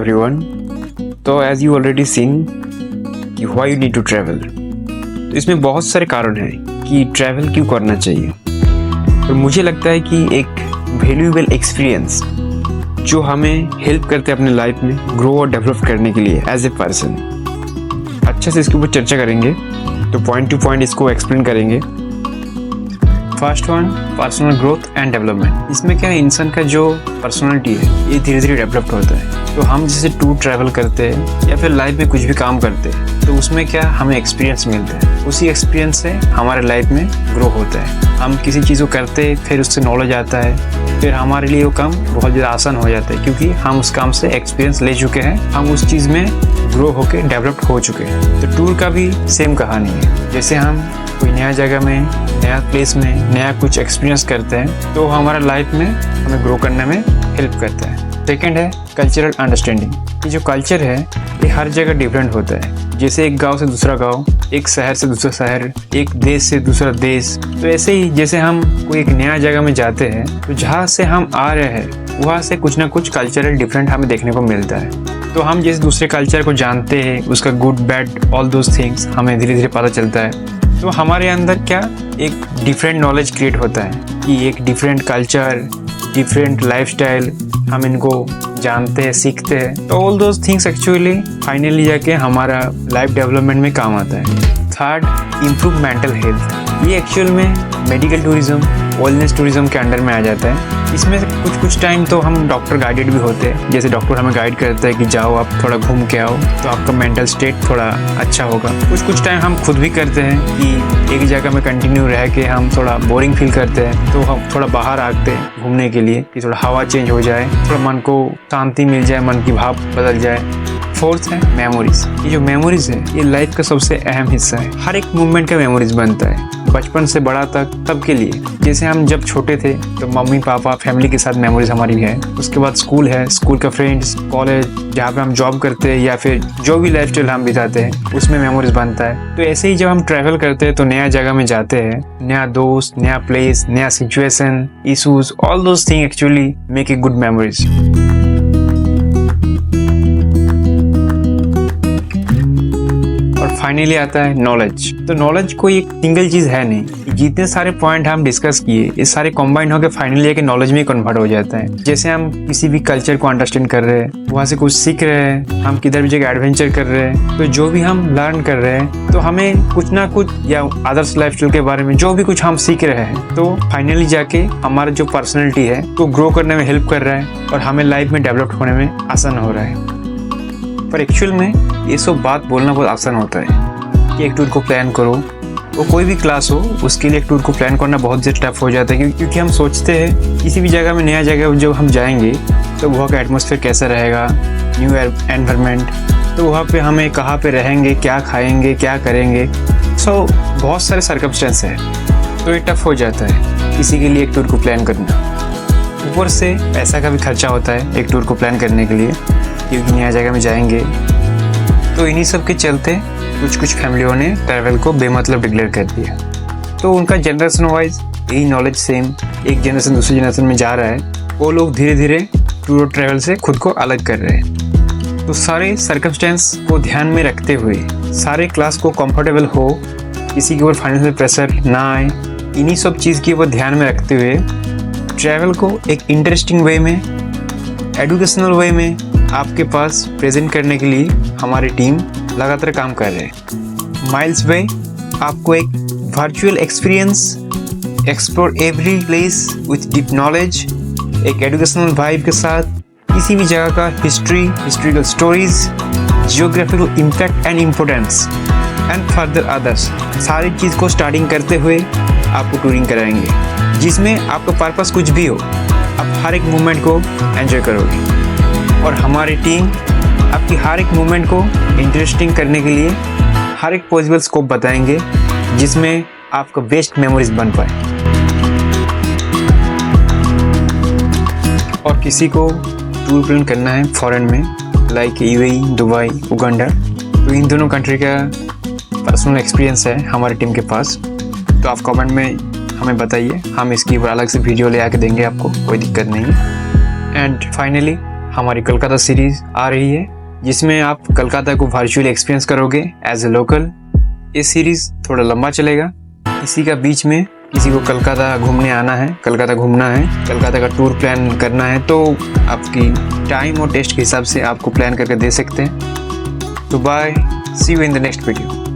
everyone. तो as you already seen कि why you need to travel. तो इसमें बहुत सारे कारण हैं कि ट्रैवल क्यों करना चाहिए। और मुझे लगता है कि एक वैल्यूएबल एक्सपीरियंस जो हमें हेल्प करते हैं अपने लाइफ में ग्रो और डेवलप करने के लिए एज ए पर्सन। अच्छे से इसके ऊपर चर्चा करेंगे, तो पॉइंट टू पॉइंट इसको एक्सप्लेन करेंगे। First one, personal growth and development. इसमें क्या है, इंसान का जो पर्सनालिटी है ये धीरे धीरे डेवलप होता है। तो हम जैसे टूर ट्रैवल करते हैं या फिर लाइफ में कुछ भी काम करते हैं तो उसमें क्या हमें एक्सपीरियंस मिलता है, उसी एक्सपीरियंस से हमारे लाइफ में ग्रो होता है। हम किसी चीज़ को करते हैं फिर उससे नॉलेज आता है, फिर हमारे लिए वो काम बहुत ज़्यादा आसान हो जाता है क्योंकि हम उस काम से एक्सपीरियंस ले चुके हैं, हम उस चीज़ में ग्रो होके डेवलप हो चुके हैं। तो टूर का भी सेम कहानी है। जैसे हम कोई नया जगह में, नया प्लेस में नया कुछ एक्सपीरियंस करते हैं तो हमारा लाइफ में हमें ग्रो करने में हेल्प करता है। सेकेंड है कल्चरल अंडरस्टैंडिंग। ये जो कल्चर है ये हर जगह डिफरेंट होता है। जैसे एक गांव से दूसरा गांव, एक शहर से दूसरा शहर, एक देश से दूसरा देश। तो ऐसे ही जैसे हम कोई एक नया जगह में जाते हैं तो जहाँ से हम आ रहे हैं वहाँ से कुछ ना कुछ कल्चरल डिफरेंट हमें देखने को मिलता है। तो हम जैसे दूसरे कल्चर को जानते हैं, उसका good bad all those things हमें धीरे धीरे पता चलता है। तो हमारे अंदर क्या एक डिफरेंट नॉलेज क्रिएट होता है कि एक डिफरेंट कल्चर, डिफरेंट लाइफस्टाइल हम इनको जानते हैं, सीखते हैं। तो all those things actually finally जाके हमारा लाइफ डेवलपमेंट में काम आता है। Third, improve mental health. ये एक्चुअल में मेडिकल टूरिज्म, वेलनेस टूरिज्म के अंडर में आ जाता है। इसमें कुछ टाइम तो हम डॉक्टर गाइडेड भी होते हैं। जैसे डॉक्टर हमें गाइड करते हैं कि जाओ आप थोड़ा घूम के आओ तो आपका मेंटल स्टेट थोड़ा अच्छा होगा। कुछ टाइम हम खुद भी करते हैं कि एक जगह में कंटिन्यू रह के हम थोड़ा बोरिंग फील करते हैं तो हम थोड़ा बाहर आते हैं घूमने के लिए कि थोड़ा हवा चेंज हो जाए, थोड़ा मन को शांति मिल जाए, मन की भाव बदल जाए। फोर्थ है मेमोरीज। ये जो मेमोरीज है ये लाइफ का सबसे अहम हिस्सा है। हर एक मूवमेंट का मेमोरीज बनता है, बचपन से बड़ा तक सबके लिए। जैसे हम जब छोटे थे तो मम्मी पापा फैमिली के साथ मेमोरीज हमारी है। उसके बाद स्कूल है, स्कूल का फ्रेंड्स, कॉलेज जहाँ पे हम जॉब करते हैं या फिर जो भी लाइफस्टाइल हम बिताते हैं उसमें मेमोरीज बनता है। तो ऐसे ही जब हम ट्रैवल करते हैं तो नया जगह में जाते हैं, नया दोस्त, नया प्लेस, नया situation, issues, all those thing actually make a good memories. Finally आता है नॉलेज। तो नॉलेज कोई एक सिंगल चीज है नहीं, जितने सारे पॉइंट हम डिस्कस किए ये सारे कंबाइन होकर फाइनली एक नॉलेज में कन्वर्ट हो जाता है। जैसे हम किसी भी कल्चर को अंडरस्टैंड कर रहे हैं, वहाँ से कुछ सीख रहे हैं, हम किधर भी जगह एडवेंचर कर रहे हैं, तो जो भी हम लर्न कर रहे हैं तो हमें कुछ ना कुछ या अदर्स लाइफस्टाइल के बारे में जो भी कुछ हम सीख रहे हैं तो फाइनली जाके हमारा जो पर्सनैलिटी है तो ग्रो करने में हेल्प कर रहा है और हमें लाइफ में डेवलप होने में आसान हो रहा है। पर एक्चुअल में ये सब बात बोलना बहुत आसान होता है कि एक टूर को प्लान करो, वो कोई भी क्लास हो उसके लिए एक टूर को प्लान करना बहुत ज़्यादा टफ हो जाता है क्योंकि हम सोचते हैं किसी भी जगह में, नया जगह जब हम जाएंगे तो वहाँ का एटमॉस्फेयर कैसा रहेगा, न्यू एनवायरनमेंट, तो वहाँ पे हमें कहाँ पे रहेंगे, क्या खाएंगे, क्या करेंगे। सो बहुत सारे सर्कमस्टेंस है तो ये टफ हो जाता है किसी के लिए एक टूर को प्लान करना। ऊपर से पैसा का भी खर्चा होता है एक टूर को प्लान करने के लिए क्योंकि नया जगह में जाएंगे। तो इन्हीं सब के चलते कुछ फैमिलियों ने ट्रैवल को बेमतलब डिक्लेयर कर दिया। तो उनका जनरेशन वाइज यही नॉलेज सेम एक जनरेशन दूसरी जनरेशन में जा रहा है। वो लोग धीरे धीरे टूर और ट्रैवल से खुद को अलग कर रहे हैं। तो सारे सर्कमस्टेंस को ध्यान में रखते हुए, सारे क्लास को कंफर्टेबल हो, किसी के ऊपर फाइनेंशियल प्रेशर ना आए, इन्हीं सब चीज़ के ऊपर ध्यान में रखते हुए ट्रैवल को एक इंटरेस्टिंग वे में, एजुकेशनल वे में आपके पास प्रेजेंट करने के लिए हमारी टीम लगातार काम कर रहे हैं। माइल्स वे आपको एक virtual experience, explore every place with deep knowledge, एक एजुकेशनल वाइब के साथ किसी भी जगह का history, historical stories, geographical impact and importance and further others, सारी चीज़ को स्टार्टिंग करते हुए आपको टूरिंग कराएंगे जिसमें आपका पर्पस कुछ भी हो, आप हर एक मोमेंट को एंजॉय करोगे और हमारी टीम आपकी हर एक मोमेंट को इंटरेस्टिंग करने के लिए हर एक पॉसिबल स्कोप बताएंगे जिसमें आपका बेस्ट मेमोरीज बन पाए। और किसी को टूर प्लान करना है फॉरेन में लाइक यूएई, दुबई, उगांडा, तो इन दोनों कंट्री का पर्सनल एक्सपीरियंस है हमारी टीम के पास। तो आप कमेंट में हमें बताइए, हम इसकी ऊपर अलग से वीडियो ले आके देंगे आपको, कोई दिक्कत नहीं है। एंड फाइनली हमारी कोलकाता सीरीज आ रही है, जिसमें आप कोलकाता को वर्चुअली एक्सपीरियंस करोगे एज ए लोकल। ये सीरीज थोड़ा लंबा चलेगा। इसी का बीच में किसी को कोलकाता घूमने आना है, कोलकाता घूमना है, कोलकाता का टूर प्लान करना है, तो आपकी टाइम और टेस्ट के हिसाब से आपको प्लान करके दे सकते हैं। तो bye, see you in the next video.